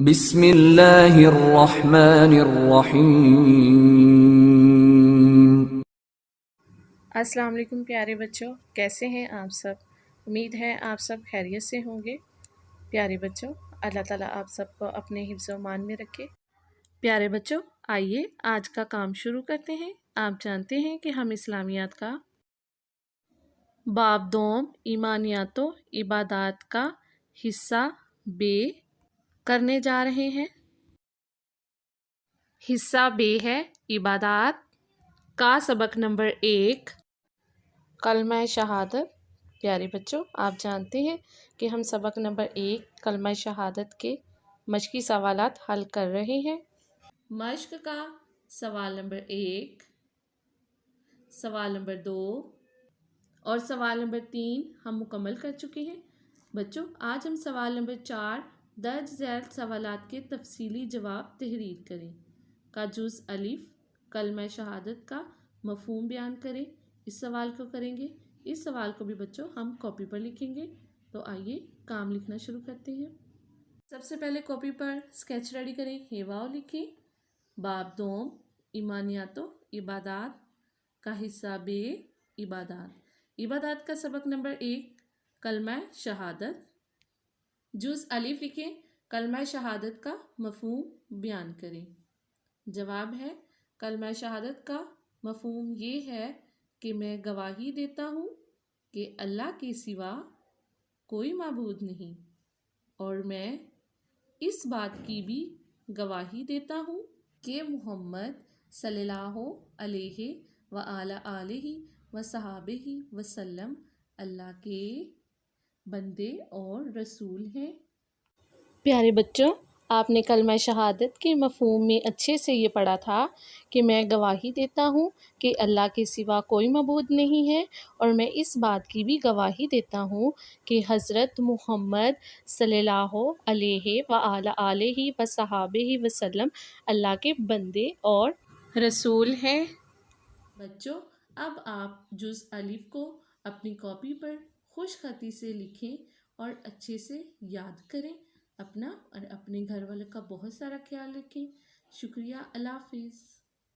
بسم اللہ الرحمن الرحیم۔ السلام علیکم پیارے بچوں، کیسے ہیں آپ سب؟ امید ہے آپ سب خیریت سے ہوں گے۔ پیارے بچوں، اللہ تعالیٰ آپ سب کو اپنے حفظ و امان میں رکھے۔ پیارے بچوں، آئیے آج کا کام شروع کرتے ہیں۔ آپ جانتے ہیں کہ ہم اسلامیات کا باب دوم ایمانیات و عبادات کا حصہ بے کرنے جا رہے ہیں۔ حصہ بے ہے عبادات کا سبق نمبر 1 کلمہ شہادت۔ پیارے بچوں، آپ جانتے ہیں کہ ہم سبق نمبر 1 کلمہ شہادت کے مشقی سوالات حل کر رہے ہیں۔ مشق کا سوال نمبر 1، سوال نمبر 2 اور سوال نمبر 3 ہم مکمل کر چکے ہیں۔ بچوں، آج ہم سوال نمبر 4 درج ذیل سوالات کے تفصیلی جواب تحریر کریں۔ کا جز الف کلمہ شہادت کا مفہوم بیان کریں۔ اس سوال کو کریں گے۔ اس سوال کو بھی بچوں ہم کاپی پر لکھیں گے۔ تو آئیے کام لکھنا شروع کرتے ہیں۔ سب سے پہلے کاپی پر اسکیچ ریڈی کریں، ہیواؤ لکھیں۔ باب دوم ایمانیات و عبادات کا حصہ بے عبادات۔ عبادات کا سبق نمبر 1 کلمہ شہادت۔ جز الف لکھیں، کلمہ شہادت کا مفہوم بیان کریں۔ جواب ہے، کلمہ شہادت کا مفہوم یہ ہے کہ میں گواہی دیتا ہوں کہ اللہ کے سوا کوئی معبود نہیں، اور میں اس بات کی بھی گواہی دیتا ہوں کہ محمد صلی اللہ علیہ وآلہ وصحبہ وسلم اللہ کے بندے اور رسول ہیں۔ پیارے بچوں، آپ نے کلمہ شہادت کے مفہوم میں اچھے سے یہ پڑھا تھا کہ میں گواہی دیتا ہوں کہ اللہ کے سوا کوئی معبود نہیں ہے، اور میں اس بات کی بھی گواہی دیتا ہوں کہ حضرت محمد صلی اللہ علیہ وآلہ وصحبہ وسلم اللہ کے بندے اور رسول ہیں۔ بچوں، اب آپ جز الف کو اپنی کاپی پر خوش خطی سے لکھیں اور اچھے سے یاد کریں۔ اپنا اور اپنے گھر والوں کا بہت سارا خیال رکھیں۔ شکریہ، اللہ حافظ۔